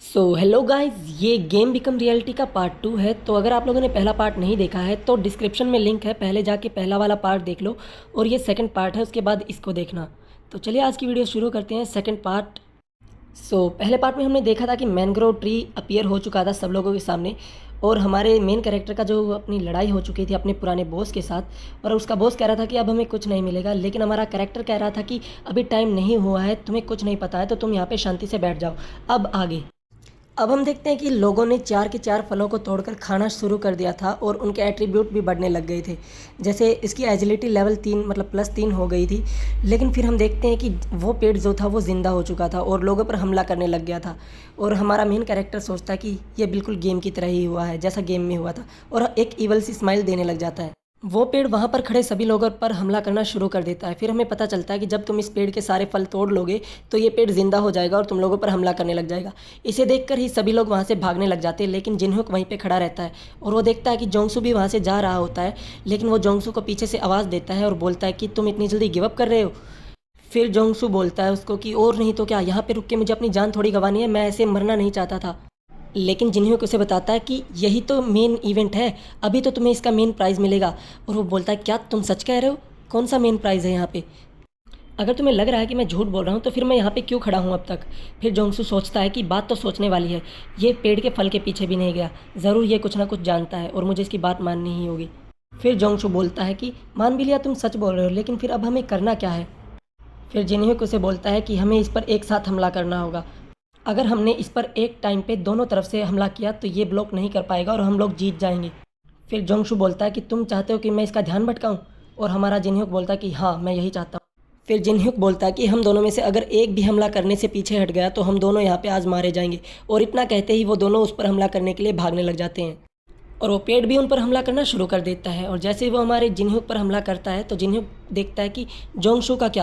Hello guys, ये game become reality का part 2 है। तो अगर आप लोगों ने पहला पार्ट नहीं देखा है तो डिस्क्रिप्शन में लिंक है, पहले जाके पहला वाला पार्ट देख लो और ये सेकंड पार्ट है, उसके बाद इसको देखना। तो चलिए आज की वीडियो शुरू करते हैं, सेकंड पार्ट। पहले पार्ट में हमने देखा था कि मैनग्रोव ट्री अपीयर हो चुका था सब लोगों के सामने और हमारे मेन कैरेक्टर का जो अपनी लड़ाई हो चुकी थी अपने पुराने बॉस के साथ, और उसका बॉस कह रहा था कि अब हमें कुछ नहीं मिलेगा, लेकिन हमारा कैरेक्टर कह रहा था कि अभी टाइम नहीं हुआ है, तुम्हें कुछ नहीं पता है, तो तुम यहाँ पे शांति से बैठ जाओ। अब आगे अब हम देखते हैं कि लोगों ने 4 के 4 फलों को तोड़कर खाना शुरू कर दिया था और उनके एट्रीब्यूट भी बढ़ने लग गए थे। जैसे इसकी एजिलिटी लेवल 3 मतलब +3 हो गई थी। लेकिन फिर हम देखते हैं कि वो पेड़ जो था वो ज़िंदा हो चुका था और लोगों पर हमला करने लग गया था। और हमारा मेन कैरेक्टर सोचता है कि ये बिल्कुल गेम की तरह ही हुआ है, जैसा गेम में हुआ था, और एक ईवल सी स्माइल देने लग जाता है। वो पेड़ वहाँ पर खड़े सभी लोगों पर हमला करना शुरू कर देता है। फिर हमें पता चलता है कि जब तुम इस पेड़ के सारे फल तोड़ लोगे तो ये पेड़ ज़िंदा हो जाएगा और तुम लोगों पर हमला करने लग जाएगा। इसे देखकर ही सभी लोग वहाँ से भागने लग जाते हैं, लेकिन जिनहुक वहीं पे खड़ा रहता है और वो देखता है कि जोंगसू भी वहाँ से जा रहा होता है। लेकिन वो जोंगसू को पीछे से आवाज़ देता है और बोलता है कि तुम इतनी जल्दी गिव अप कर रहे हो। फिर जोंगसू बोलता है उसको कि और नहीं तो क्या, यहाँ पे रुक के मुझे अपनी जान थोड़ी गंवानी है, मैं ऐसे मरना नहीं चाहता था। लेकिन जिन्होंने उसे बताता है कि यही तो मेन इवेंट है, अभी तो तुम्हें इसका मेन प्राइज़ मिलेगा। और वो बोलता है क्या तुम सच कह रहे हो, कौन सा मेन प्राइज़ है यहाँ पे? अगर तुम्हें लग रहा है कि मैं झूठ बोल रहा हूँ तो फिर मैं यहाँ पे क्यों खड़ा हूँ अब तक? फिर जोंगसू सोचता है कि बात तो सोचने वाली है, ये पेड़ के फल के पीछे भी नहीं गया, ज़रूर ये कुछ ना कुछ जानता है और मुझे इसकी बात माननी ही होगी। फिर जोंगसू बोलता है कि मान भी लिया तुम सच बोल रहे हो, लेकिन फिर अब हमें करना क्या है? फिर जिन्होंने उसे बोलता है कि हमें इस पर एक साथ हमला करना होगा। अगर हमने इस पर एक टाइम पे दोनों तरफ से हमला किया तो ये ब्लॉक नहीं कर पाएगा और हम लोग जीत जाएंगे। फिर जोंगशू बोलता है कि तुम चाहते हो कि मैं इसका ध्यान भटकाऊं? और हमारा जिनह्युक बोलता है कि हाँ, मैं यही चाहता हूँ। फिर जिनह्युक बोलता है कि हम दोनों में से अगर एक भी हमला करने से पीछे हट गया तो हम दोनों यहाँ पे आज मारे जाएंगे। और इतना कहते ही वो दोनों उस पर हमला करने के लिए भागने लग जाते हैं और वो पेड़ भी उन पर हमला करना शुरू कर देता है। और जैसे ही वो हमारे जिनह्युक पर हमला करता है तो जिनह्युक देखता है कि जोंगशू का क्या,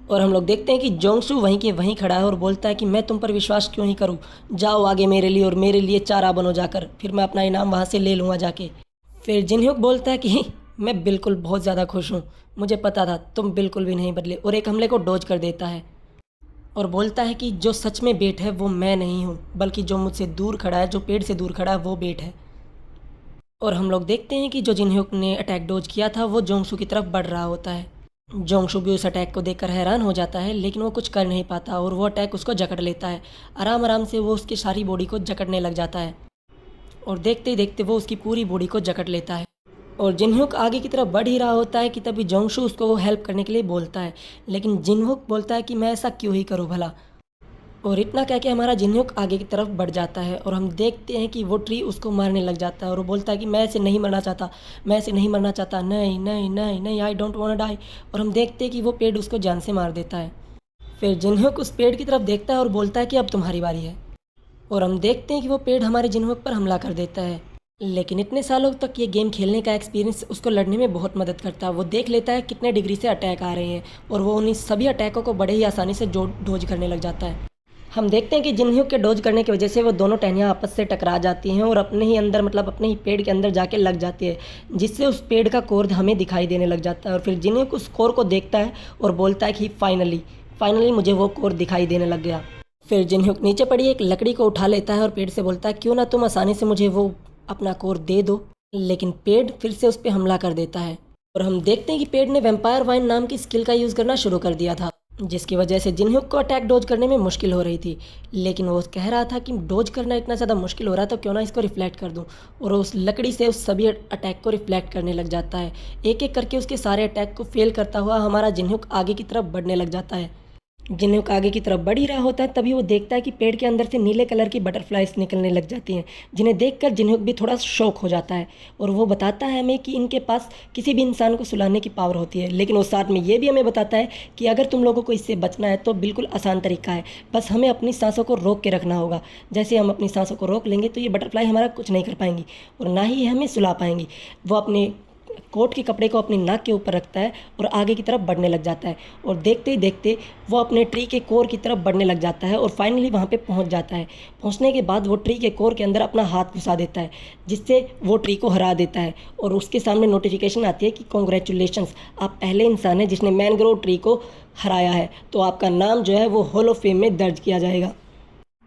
और हम लोग देखते हैं कि जोंगसू वहीं के वहीं खड़ा है और बोलता है कि मैं तुम पर विश्वास क्यों ही करूं, जाओ आगे मेरे लिए और मेरे लिए चारा बनो जाकर, फिर मैं अपना इनाम वहाँ से ले लूँगा जाके। फिर जिनहुक बोलता है कि मैं बिल्कुल बहुत ज़्यादा खुश हूँ, मुझे पता था तुम बिल्कुल भी नहीं बदले, और एक हमले को डॉज कर देता है और बोलता है कि जो सच में बेट है वो मैं नहीं हूँ, बल्कि जो मुझसे दूर खड़ा है, जो पेड़ से दूर खड़ा है, वो बेट है। और हम लोग देखते हैं कि जो जिनह्युक ने अटैक डोज किया था वो जोंगसू की तरफ बढ़ रहा होता है। जोंगसू भी उस अटैक को देखकर हैरान हो जाता है, लेकिन वो कुछ कर नहीं पाता और वो अटैक उसको जकड़ लेता है। आराम आराम से वो उसकी सारी बॉडी को जकड़ने लग जाता है और देखते ही देखते वो उसकी पूरी बॉडी को जकड़ लेता है। और जिनहुक आगे की तरफ बढ़ ही रहा होता है कि तभी जोंगसू उसको हेल्प करने के लिए बोलता है, लेकिन जिनहुक बोलता है कि मैं ऐसा क्यों ही करूँ भला। और इतना कह के हमारा जिन्होक आगे की तरफ बढ़ जाता है और हम देखते हैं कि वो ट्री उसको मारने लग जाता है और वो बोलता है कि मैं ऐसे नहीं मरना चाहता, मैं ऐसे नहीं मरना चाहता, नहीं नहीं नहीं नहीं, आई डोंट वांट डाई। और हम देखते हैं कि वो पेड़ उसको जान से मार देता है। फिर जिन्होक उस पेड़ की तरफ देखता है और बोलता है कि अब तुम्हारी बारी है। और हम देखते हैं कि वो पेड़ हमारे जिन्होक पर हमला कर देता है। लेकिन इतने सालों तक ये गेम खेलने का एक्सपीरियंस उसको लड़ने में बहुत मदद करता है। वो देख लेता है कितने डिग्री से अटैक आ रहे हैं और वो उन्हीं सभी अटैकों को बड़े ही आसानी से डोज करने लग जाता है। हम देखते हैं कि जिन्ह्यू के डोज करने की वजह से वो दोनों टहनियाँ आपस से टकरा जाती हैं और अपने ही अंदर मतलब अपने ही पेड़ के अंदर जाके लग जाती है, जिससे उस पेड़ का कोर हमें दिखाई देने लग जाता है। और फिर जिन्ह्यू उस कोर को देखता है और बोलता है कि फाइनली फाइनली मुझे वो कोर दिखाई देने लग गया। फिर जिन्ह्यू नीचे पड़ी एक लकड़ी को उठा लेता है और पेड़ से बोलता है क्यों ना तुम आसानी से मुझे वो अपना कोर दे दो। लेकिन पेड़ फिर से उस पर हमला कर देता है और हम देखते हैं कि पेड़ ने वैम्पायर वाइन नाम की स्किल का यूज़ करना शुरू कर दिया था, जिसकी वजह से जिनहुक को अटैक डोज करने में मुश्किल हो रही थी। लेकिन वो कह रहा था कि डोज करना इतना ज़्यादा मुश्किल हो रहा है तो क्यों ना इसको रिफ्लेक्ट कर दूं, और उस लकड़ी से उस सभी अटैक को रिफ्लेक्ट करने लग जाता है। एक एक करके उसके सारे अटैक को फेल करता हुआ हमारा जिनहुक आगे की तरफ बढ़ने लग जाता है। जिन्होक आगे की तरफ बढ़ ही रहा होता है तभी वो देखता है कि पेड़ के अंदर से नीले कलर की बटरफ्लाइज निकलने लग जाती हैं, जिन्हें देखकर जिन्होक भी थोड़ा शौक हो जाता है। और वो बताता है हमें कि इनके पास किसी भी इंसान को सुलाने की पावर होती है, लेकिन वो साथ में ये भी हमें बताता है कि अगर तुम लोगों को इससे बचना है तो बिल्कुल आसान तरीका है, बस हमें अपनी सांसों को रोक के रखना होगा। जैसे हम अपनी सांसों को रोक लेंगे तो ये बटरफ्लाई हमारा कुछ नहीं कर पाएंगी और ना ही हमें सुला पाएंगी। वो अपने कोट के कपड़े को अपनी नाक के ऊपर रखता है और आगे की तरफ बढ़ने लग जाता है और देखते ही देखते वो अपने ट्री के कोर की तरफ बढ़ने लग जाता है और फाइनली वहाँ पे पहुँच जाता है। पहुँचने के बाद वो ट्री के कोर के अंदर अपना हाथ घुसा देता है, जिससे वो ट्री को हरा देता है और उसके सामने नोटिफिकेशन आती है कि कॉन्ग्रेचुलेशंस, आप पहले इंसान हैं जिसने मैनग्रोव ट्री को हराया है, तो आपका नाम जो है वो हॉल ऑफ फेम में दर्ज किया जाएगा।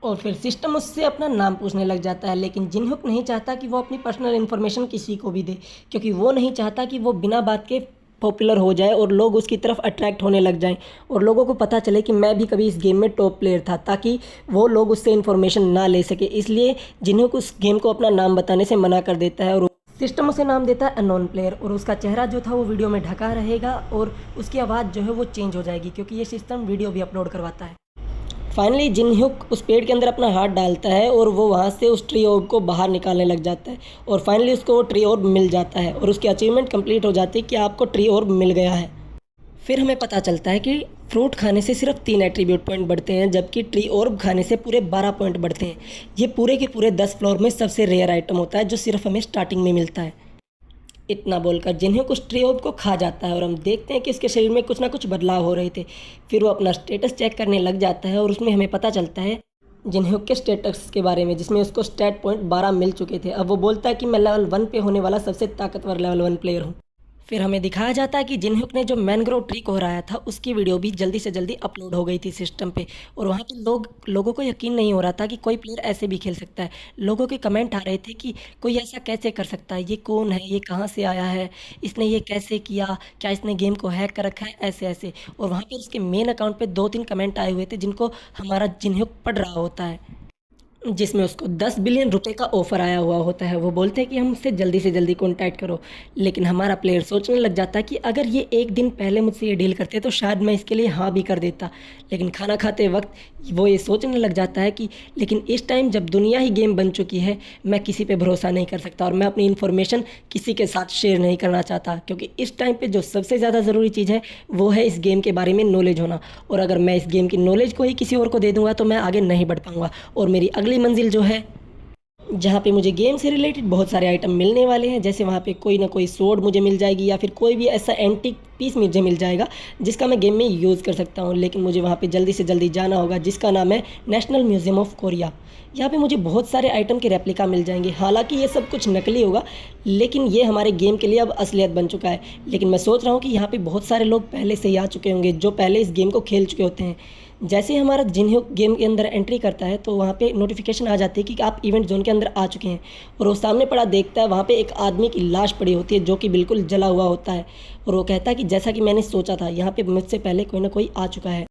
और फिर सिस्टम उससे अपना नाम पूछने लग जाता है। लेकिन जिनहुक नहीं चाहता कि वो अपनी पर्सनल इन्फॉर्मेशन किसी को भी दे, क्योंकि वो नहीं चाहता कि वो बिना बात के पॉपुलर हो जाए और लोग उसकी तरफ अट्रैक्ट होने लग जाएं और लोगों को पता चले कि मैं भी कभी इस गेम में टॉप प्लेयर था, ताकि वो लोग उससे इन्फॉर्मेशन ना ले सके। इसलिए जिनहुक उस गेम को अपना नाम बताने से मना कर देता है और सिस्टम उसे नाम देता है अननोन प्लेयर। और उसका चेहरा जो था वो वीडियो में ढका रहेगा और उसकी आवाज़ जो है वो चेंज हो जाएगी, क्योंकि ये सिस्टम वीडियो भी अपलोड करवाता है। फाइनली जिनहुक उस पेड़ के अंदर अपना हाथ डालता है और वो वहाँ से उस ट्री ऑर्ब को बाहर निकालने लग जाता है और फाइनली उसको वो ट्री ऑर्ब मिल जाता है और उसकी अचीवमेंट कंप्लीट हो जाती है कि आपको ट्री ऑर्ब मिल गया है। फिर हमें पता चलता है कि फ्रूट खाने से सिर्फ 3 एट्रीब्यूट पॉइंट बढ़ते हैं, जबकि ट्री ऑर्ब खाने से पूरे 12 पॉइंट बढ़ते हैं। ये पूरे के पूरे 10 फ्लोर में सबसे रेयर आइटम होता है जो सिर्फ हमें स्टार्टिंग में मिलता है। इतना बोलकर जिन्हें कुछ ट्री ऑर्ब को खा जाता है और हम देखते हैं कि उसके शरीर में कुछ ना कुछ बदलाव हो रहे थे। फिर वो अपना स्टेटस चेक करने लग जाता है और उसमें हमें पता चलता है जिन्हें के स्टेटस के बारे में, जिसमें उसको स्टैट पॉइंट 12 मिल चुके थे। अब वो बोलता है कि मैं लेवल 1 पे होने वाला सबसे ताकतवर लेवल 1 प्लेयर हूँ। फिर हमें दिखाया जाता है कि जिनहुक ने जो मैनग्रोव ट्री को हराया था उसकी वीडियो भी जल्दी से जल्दी अपलोड हो गई थी सिस्टम पे और वहाँ पे लोगों को यकीन नहीं हो रहा था कि कोई प्लेयर ऐसे भी खेल सकता है। लोगों के कमेंट आ रहे थे कि कोई ऐसा कैसे कर सकता है, ये कौन है, ये कहाँ से आया है, इसने ये कैसे किया, क्या इसने गेम को हैक कर रखा है, ऐसे ऐसे। और वहाँ पर उसके मेन अकाउंट पर 2-3 कमेंट आए हुए थे जिनको हमारा जिनहुक पढ़ रहा होता है, जिसमें उसको 10 बिलियन रुपए का ऑफ़र आया हुआ होता है। वो बोलते हैं कि हमसे जल्दी से जल्दी कॉन्टैक्ट करो। लेकिन हमारा प्लेयर सोचने लग जाता है कि अगर ये एक दिन पहले मुझसे ये डील करते तो शायद मैं इसके लिए हाँ भी कर देता। लेकिन खाना खाते वक्त वो ये सोचने लग जाता है कि लेकिन इस टाइम जब दुनिया ही गेम बन चुकी है, मैं किसी पे भरोसा नहीं कर सकता और मैं अपनी इन्फॉर्मेशन किसी के साथ शेयर नहीं करना चाहता, क्योंकि इस टाइम पे जो सबसे ज़्यादा ज़रूरी चीज़ है वो है इस गेम के बारे में नॉलेज होना। और अगर मैं इस गेम की नॉलेज को ही किसी और को दे दूँगा तो मैं आगे नहीं बढ़ पाऊँगा और मेरी अगली मंजिल जो है, जहाँ पे मुझे गेम से रिलेटेड बहुत सारे आइटम मिलने वाले हैं, जैसे वहाँ पे कोई ना कोई सोर्ड मुझे मिल जाएगी या फिर कोई भी ऐसा एंटीक पीस मुझे मिल जाएगा जिसका मैं गेम में यूज़ कर सकता हूँ। लेकिन मुझे वहाँ पे जल्दी से जल्दी जाना होगा, जिसका नाम है नेशनल म्यूज़ियम ऑफ कोरिया। यहाँ पे मुझे बहुत सारे आइटम के रेप्लिका मिल जाएंगे। हालांकि ये सब कुछ नकली होगा, लेकिन ये हमारे गेम के लिए अब असलियत बन चुका है। लेकिन मैं सोच रहा हूँ कि यहाँ पे बहुत सारे लोग पहले से ही आ चुके होंगे जो पहले इस गेम को खेल चुके होते हैं। जैसे ही हमारा जिन्हों गेम के अंदर एंट्री करता है तो वहाँ पे नोटिफिकेशन आ जाती है कि आप इवेंट जोन के अंदर आ चुके हैं और वो सामने पड़ा देखता है, वहाँ पे एक आदमी की लाश पड़ी होती है जो कि बिल्कुल जला हुआ होता है और वो कहता है कि जैसा कि मैंने सोचा था, यहाँ पे मुझसे पहले कोई ना कोई आ चुका है।